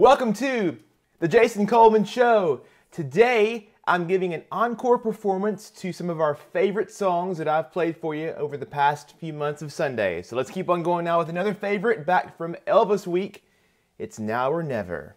Welcome to the Jason Coleman Show. Today, I'm giving an encore performance to some of our favorite songs that I've played for you over the past few months of Sundays. So let's keep on going now with another favorite back from Elvis Week. It's Now or Never.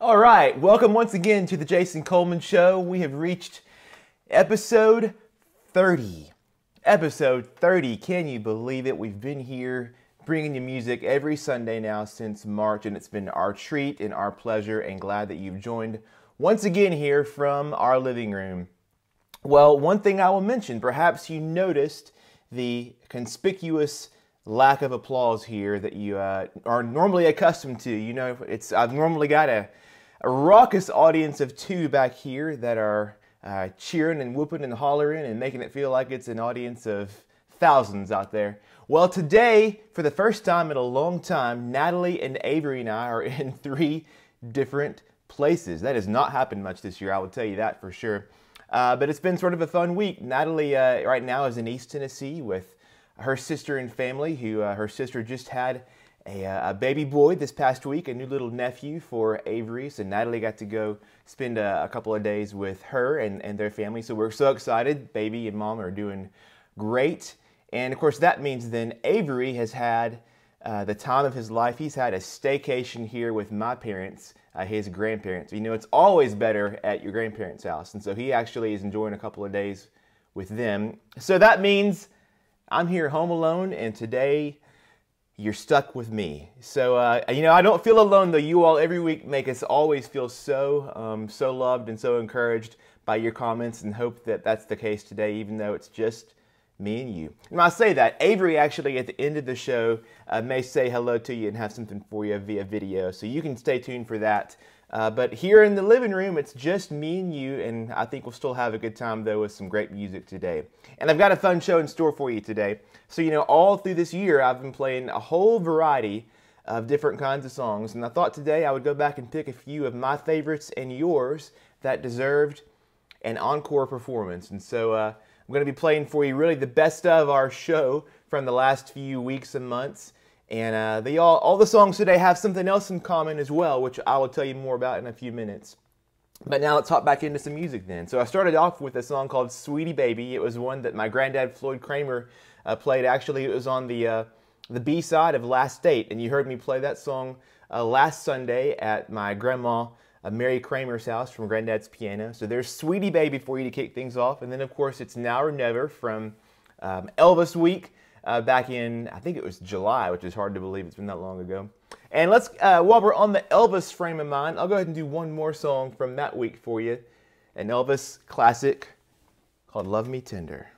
All right, welcome once again to the Jason Coleman Show. We have reached episode 30. Episode 30, can you believe it? We've been here bringing you music every Sunday now since March, and it's been our treat and our pleasure, and glad that you've joined once again here from our living room. Well, one thing I will mention, perhaps you noticed the conspicuous lack of applause here that you are normally accustomed to. You know, I've normally got a raucous audience of two back here that are cheering and whooping and hollering and making it feel like it's an audience of thousands out there. Well, today, for the first time in a long time, Natalie and Avery and I are in 3 different places. That has not happened much this year, I will tell you that for sure. But it's been sort of a fun week. Natalie right now is in East Tennessee with her sister and family, who her sister just had a baby boy this past week, a new little nephew for Avery. So Natalie got to go spend a couple of days with her and their family. So we're so excited. Baby and mom are doing great. And of course that means then Avery has had the time of his life. He's had a staycation here with my parents, his grandparents. You know, it's always better at your grandparents' house. And so he actually is enjoying a couple of days with them. So that means I'm here home alone, and today you're stuck with me. So, you know, I don't feel alone, though. You all every week make us always feel so loved and so encouraged by your comments and hope that that's the case today, even though it's just me and you. And I say that, Avery actually at the end of the show may say hello to you and have something for you via video, so you can stay tuned for that. But here in the living room, it's just me and you, and I think we'll still have a good time, though, with some great music today. And I've got a fun show in store for you today. So, you know, all through this year, I've been playing a whole variety of different kinds of songs, and I thought today I would go back and pick a few of my favorites and yours that deserved an encore performance. And so I'm going to be playing for you really the best of our show from the last few weeks and months. And all the songs today have something else in common as well, which I will tell you more about in a few minutes. But now let's hop back into some music then. So I started off with a song called Sweetie Baby. It was one that my granddad Floyd Kramer played. Actually, it was on the B-side of Last Date, and you heard me play that song last Sunday at my grandma Mary Kramer's house from Granddad's Piano. So there's Sweetie Baby for you to kick things off. And then, of course, it's Now or Never from Elvis Week back in, I think it was July, which is hard to believe. It's been that long ago. And let's, while we're on the Elvis frame of mind, I'll go ahead and do one more song from that week for you. An Elvis classic called Love Me Tender.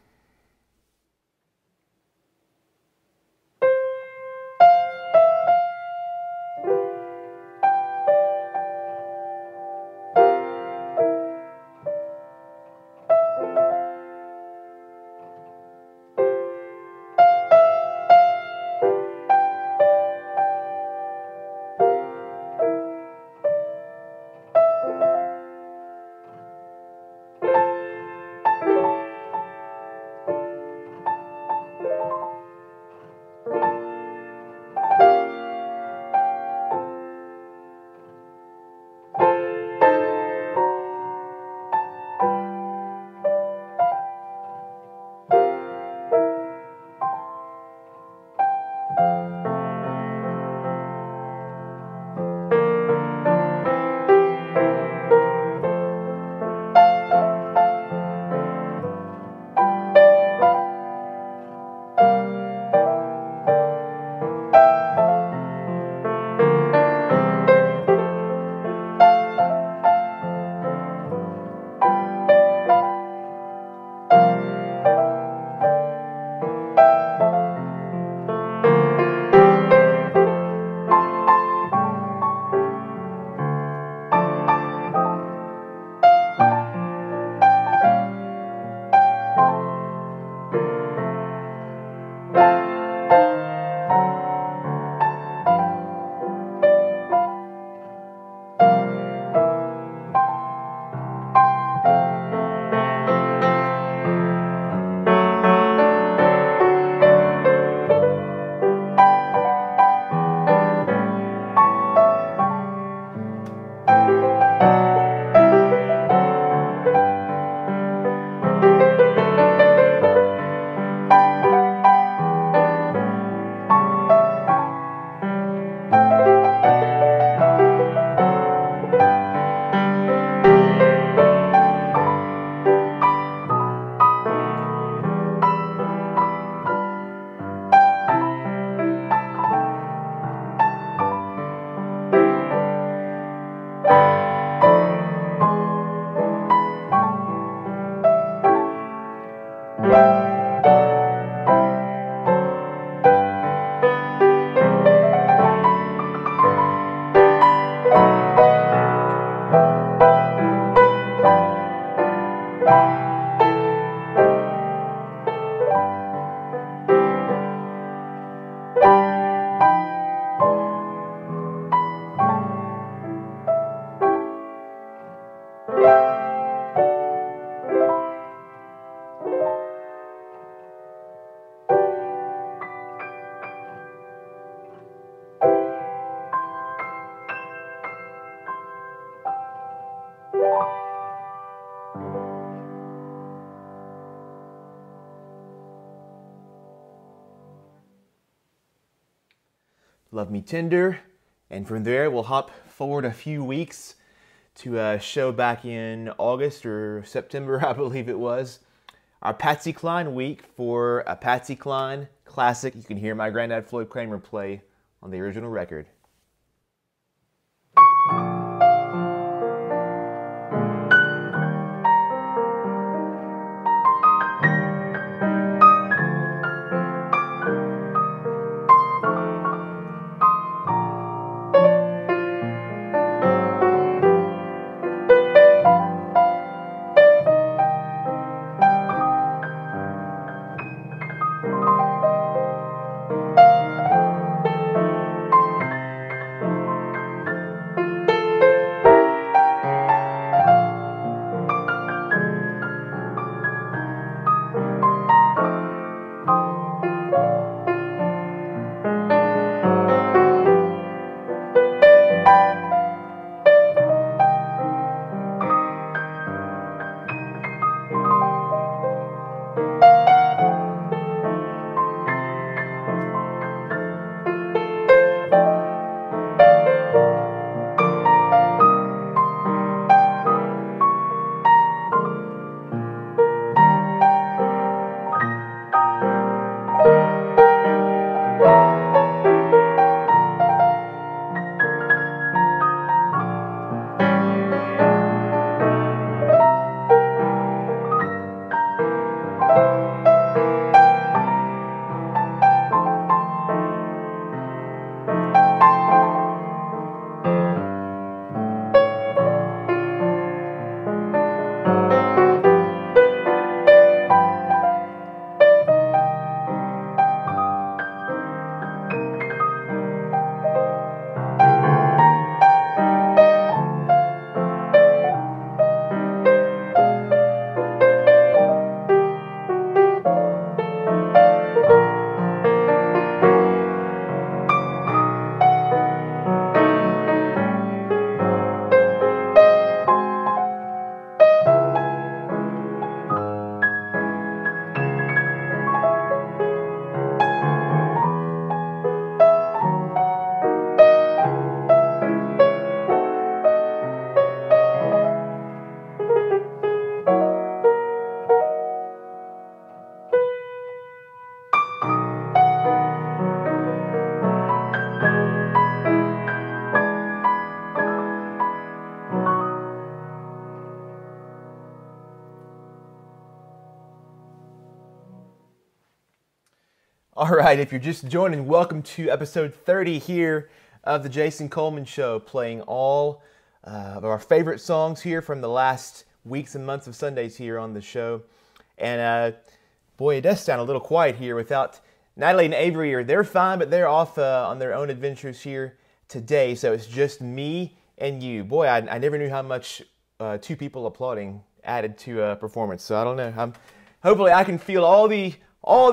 Love Me Tender, and from there we'll hop forward a few weeks to a show back in August or September, I believe it was, our Patsy Cline week for a Patsy Cline classic you can hear my granddad Floyd Kramer play on the original record. All right, if you're just joining, welcome to episode 30 here of the Jason Coleman Show, playing all of our favorite songs here from the last weeks and months of Sundays here on the show. And boy, it does sound a little quiet here without Natalie and Avery. They're fine, but they're off on their own adventures here today, so it's just me and you. Boy, I never knew how much two people applauding added to a performance, so I don't know. Hopefully I can feel all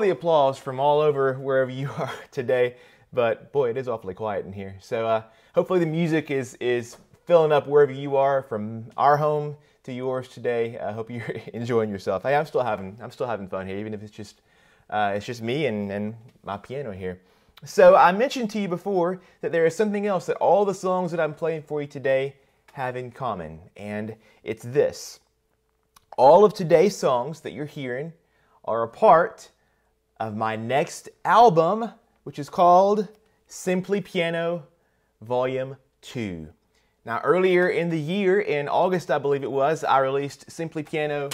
the applause from all over wherever you are today, but boy, it is awfully quiet in here. So hopefully the music is filling up wherever you are, from our home to yours today. I hope you're enjoying yourself. Hey, I'm still having fun here, even if it's just me and my piano here. So I mentioned to you before that there is something else that all the songs that I'm playing for you today have in common, and it's this. All of today's songs that you're hearing are a part of my next album, which is called Simply Piano Volume 2. Now, earlier in the year, in August I believe it was, I released Simply Piano,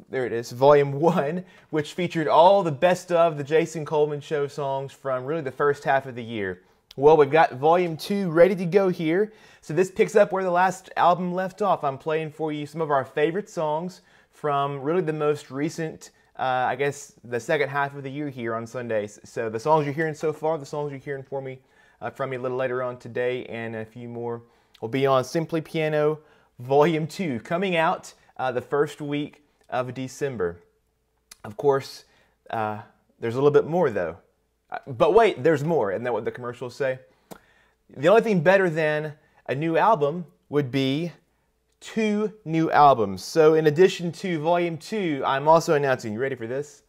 there it is, Volume 1, which featured all the best of the Jason Coleman Show songs from really the first half of the year. Well, we've got Volume 2 ready to go here. So this picks up where the last album left off. I'm playing for you some of our favorite songs from really the most recent, I guess, the second half of the year here on Sundays. So the songs you're hearing so far, the songs you're hearing from me a little later on today, and a few more will be on Simply Piano Volume 2, coming out the first week of December. Of course, there's a little bit more though. But wait, there's more. Isn't that what the commercials say? The only thing better than a new album would be 2 new albums. So in addition to Volume 2, I'm also announcing, you ready for this?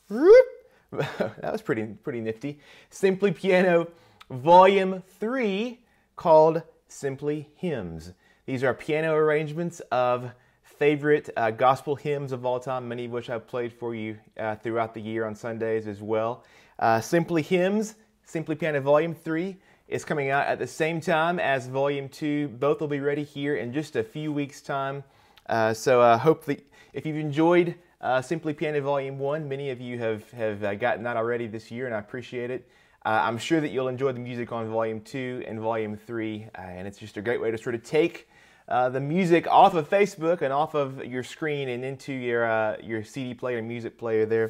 That was pretty nifty. Simply Piano Volume 3, called Simply Hymns. These are piano arrangements of favorite gospel hymns of all time, many of which I've played for you throughout the year on Sundays as well. Simply Hymns, Simply Piano Volume 3 is coming out at the same time as Volume 2. Both will be ready here in just a few weeks' time. So hopefully, if you've enjoyed Simply Piano Volume 1, many of you have gotten that already this year, and I appreciate it. I'm sure that you'll enjoy the music on Volume 2 and Volume 3, and it's just a great way to sort of take the music off of Facebook and off of your screen and into your CD player, music player there.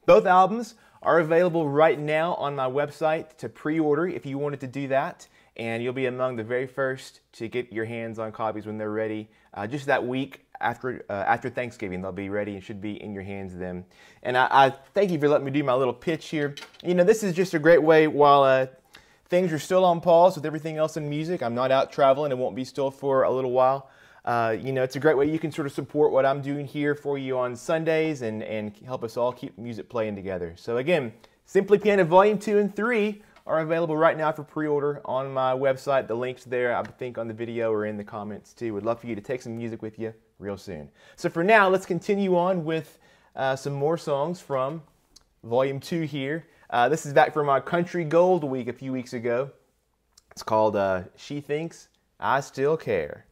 Both albums are available right now on my website to pre-order if you wanted to do that, and you'll be among the very first to get your hands on copies when they're ready. Just that week after Thanksgiving, they'll be ready and should be in your hands then. And I thank you for letting me do my little pitch here. You know, this is just a great way while things are still on pause with everything else in music. I'm not out traveling and won't be still for a little while. You know, it's a great way you can sort of support what I'm doing here for you on Sundays and help us all keep music playing together. So again, Simply Piano Volume 2 and 3 are available right now for pre-order on my website. The link's there, I think, on the video or in the comments too. Would love for you to take some music with you real soon. So for now, let's continue on with some more songs from Volume 2 here. This is back from our Country Gold Week a few weeks ago. It's called She Thinks I Still Care.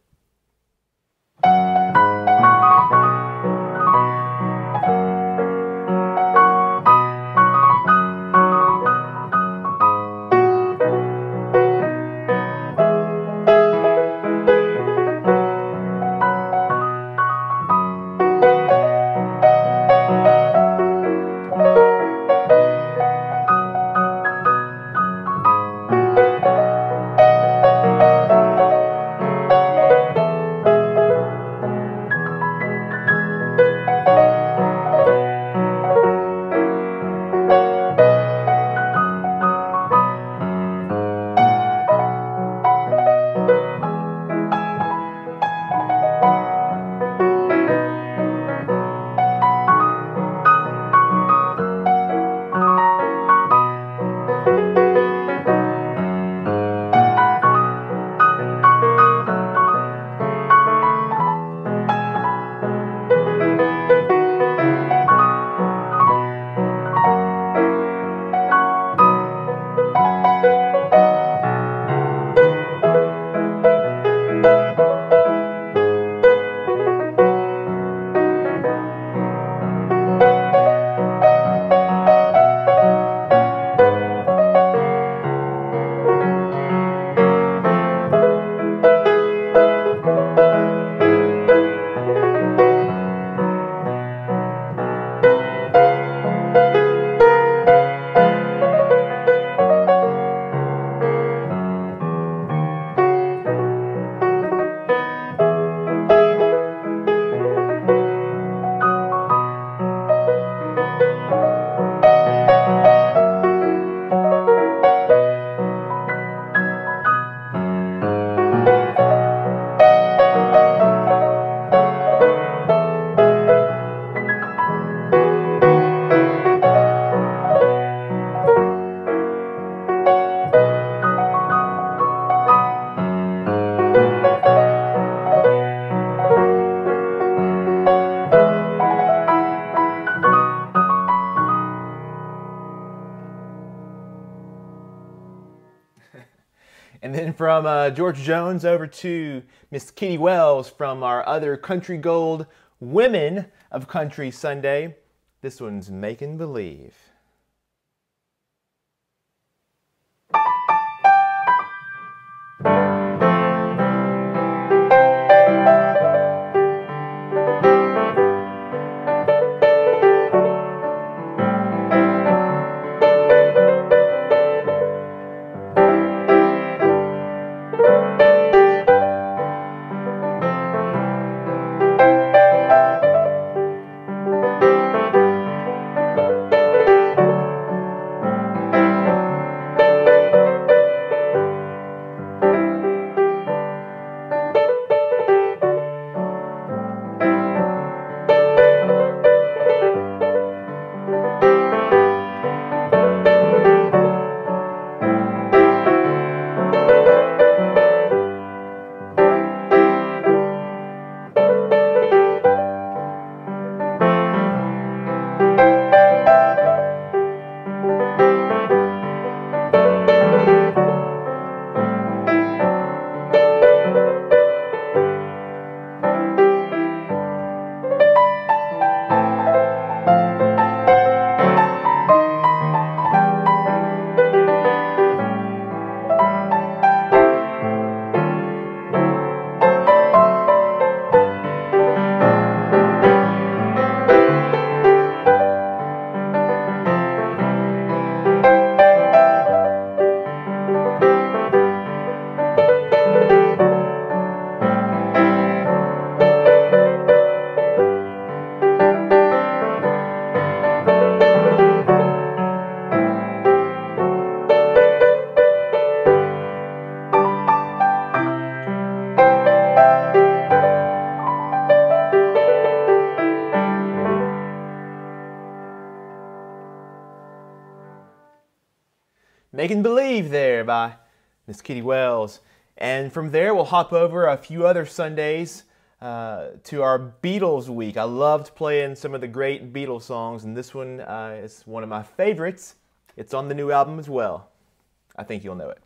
And then from George Jones over to Miss Kitty Wells from our other Country Gold Women of Country Sunday. This one's Making Believe. Making Believe there by Miss Kitty Wells. And from there, we'll hop over a few other Sundays to our Beatles week. I loved playing some of the great Beatles songs, and this one is one of my favorites. It's on the new album as well. I think you'll know it.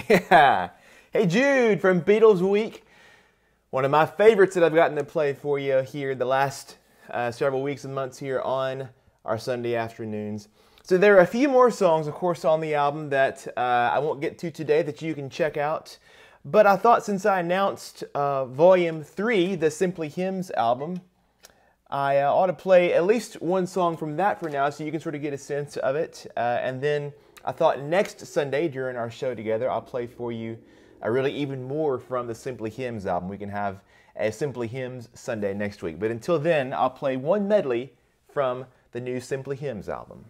Yeah. Hey Jude from Beatles Week. One of my favorites that I've gotten to play for you here the last several weeks and months here on our Sunday afternoons. So there are a few more songs, of course, on the album that I won't get to today that you can check out. But I thought since I announced Volume 3, the Simply Hymns album, I ought to play at least one song from that for now so you can sort of get a sense of it. And then I thought next Sunday during our show together, I'll play for you really even more from the Simply Hymns album. We can have a Simply Hymns Sunday next week. But until then, I'll play one medley from the new Simply Hymns album.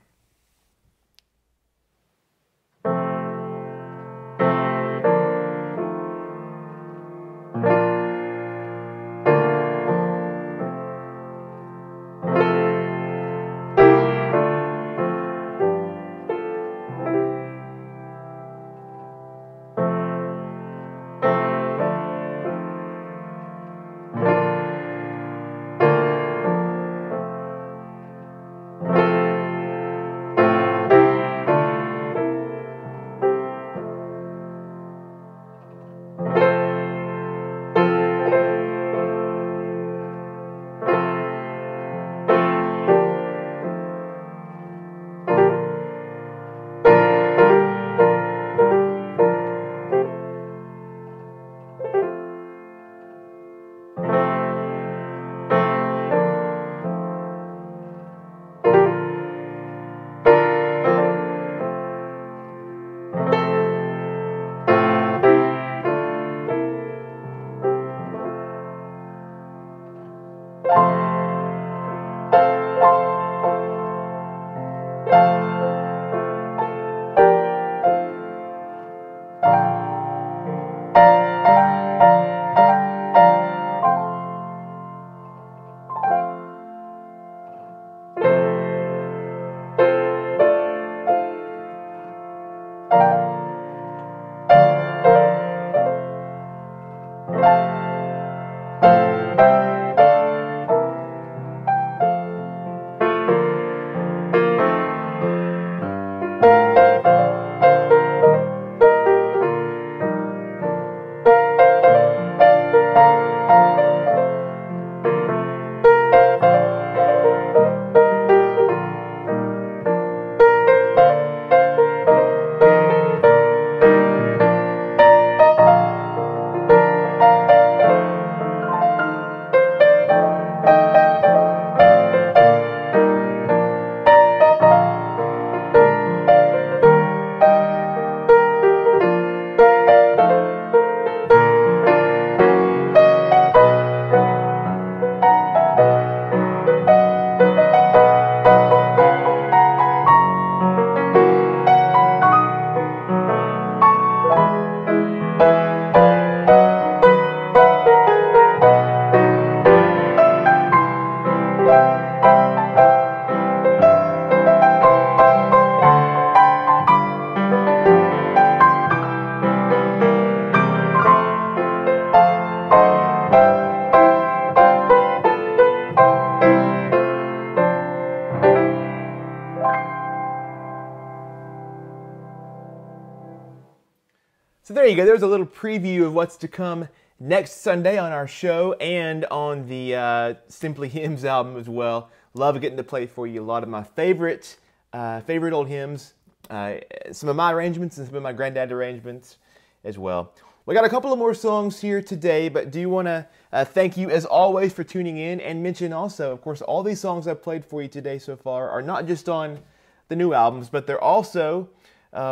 So there you go. There's a little preview of what's to come next Sunday on our show and on the Simply Hymns album as well. Love getting to play for you a lot of my favorite old hymns, some of my arrangements and some of my granddad arrangements as well. We got a couple of more songs here today, but do want to thank you as always for tuning in and mention also, of course, all these songs I've played for you today so far are not just on the new albums, but they're also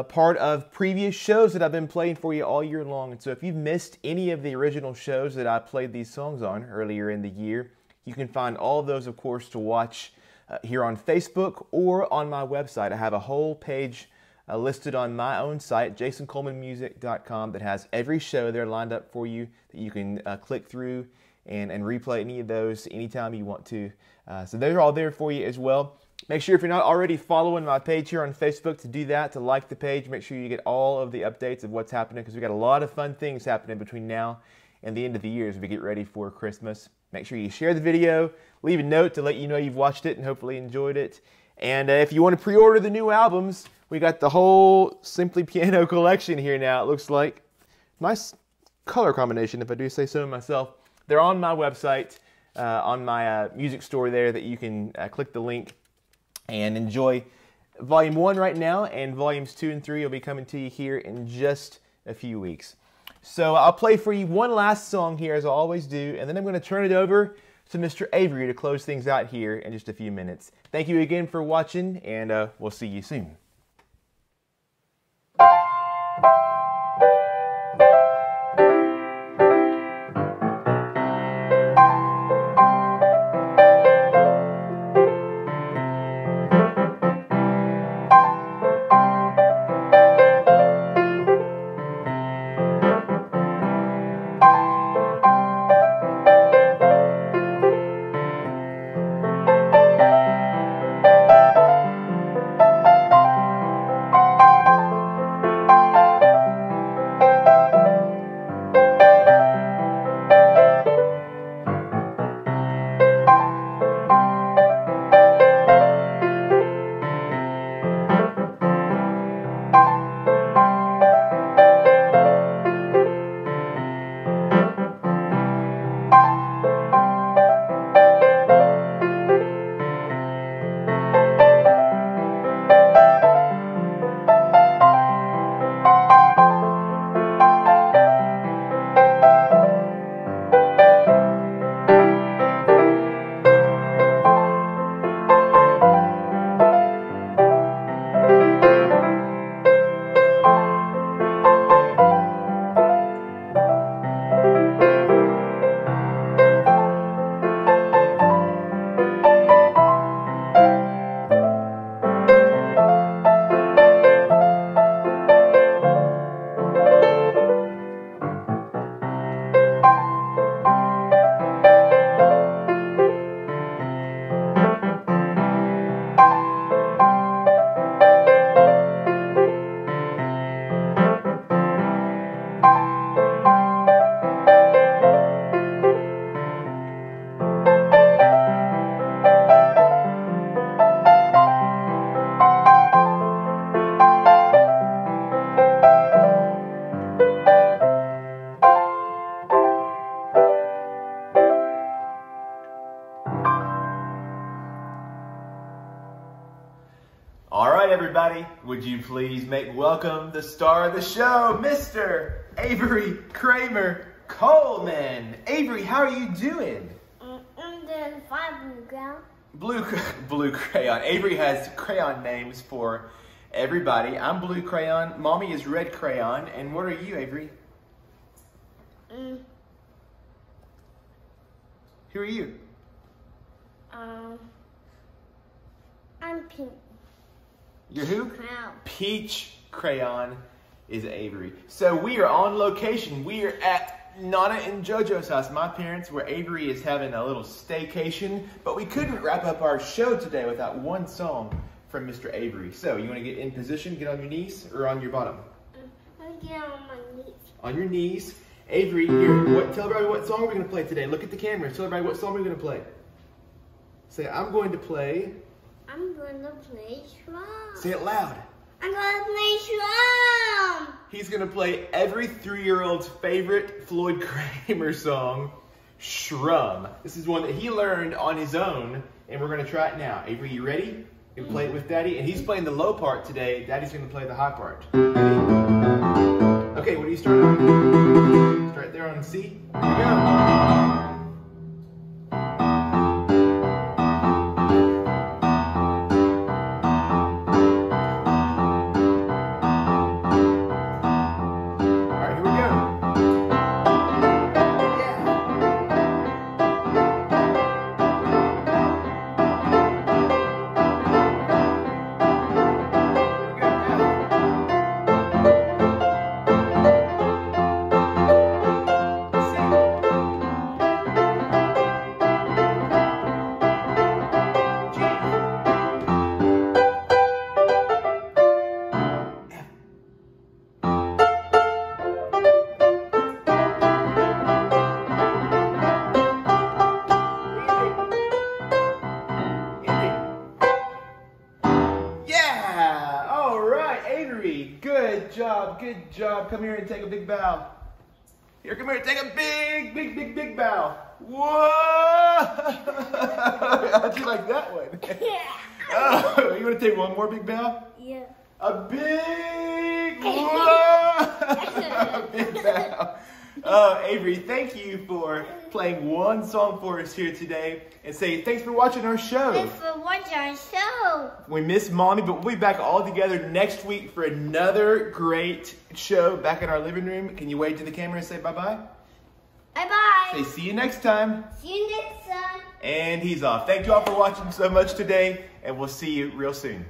part of previous shows that I've been playing for you all year long. And so if you've missed any of the original shows that I played these songs on earlier in the year, you can find all of those, of course, to watch here on Facebook or on my website. I have a whole page listed on my own site, jasoncolemanmusic.com, that has every show there lined up for you that you can click through and replay any of those anytime you want to. So they're all there for you as well. Make sure if you're not already following my page here on Facebook to do that, to like the page. Make sure you get all of the updates of what's happening because we've got a lot of fun things happening between now and the end of the year as we get ready for Christmas. Make sure you share the video, leave a note to let you know you've watched it and hopefully enjoyed it. And if you want to pre-order the new albums, we got the whole Simply Piano collection here now, it looks like. Nice color combination, if I do say so myself. They're on my website, on my music store there, that you can click the link and enjoy Volume 1 right now, and Volumes 2 and 3 will be coming to you here in just a few weeks. So I'll play for you one last song here, as I always do, and then I'm going to turn it over to Mr. Avery to close things out here in just a few minutes. Thank you again for watching, and we'll see you soon. All right, everybody, would you please make welcome the star of the show, Mr. Avery Kramer Coleman. Avery, how are you doing? I'm doing fine, Blue Crayon. Blue Crayon. Avery has crayon names for everybody. I'm Blue Crayon. Mommy is Red Crayon. And what are you, Avery? Who are you? I'm Pink. You're who? Crayon. Peach Crayon is Avery. So we are on location. We are at Nana and JoJo's house, my parents, where Avery is having a little staycation. But we couldn't wrap up our show today without one song from Mr. Avery. So you want to get in position, get on your knees, or on your bottom? I'm getting on my knees. On your knees. Avery, here, tell everybody what song we're going to play today. Look at the camera. Tell everybody what song we're going to play. Say, I'm going to play... I'm going to play Shrum. Say it loud. I'm going to play Shrum. He's going to play every 3-year-old's favorite Floyd Kramer song, Shrum. This is one that he learned on his own, and we're going to try it now. Avery, you ready? You can play it with Daddy, and he's playing the low part today. Daddy's going to play the high part. Ready? Okay, what do you start on? Start there on C. Here we go. Good job. Good job. Come here and take a big bow. Here, come here. Take a big bow. Whoa! How'd you like that one? Oh, you want to take one more big bow? Yeah. A big, whoa! A big bow. Avery, thank you for playing one song for us here today, and say thanks for watching our show. Thanks for watching our show. We miss Mommy, but we'll be back all together next week for another great show back in our living room. Can you wave to the camera and say bye-bye? Bye-bye. Say see you next time. See you next time. And he's off. Thank you all for watching so much today, and we'll see you real soon.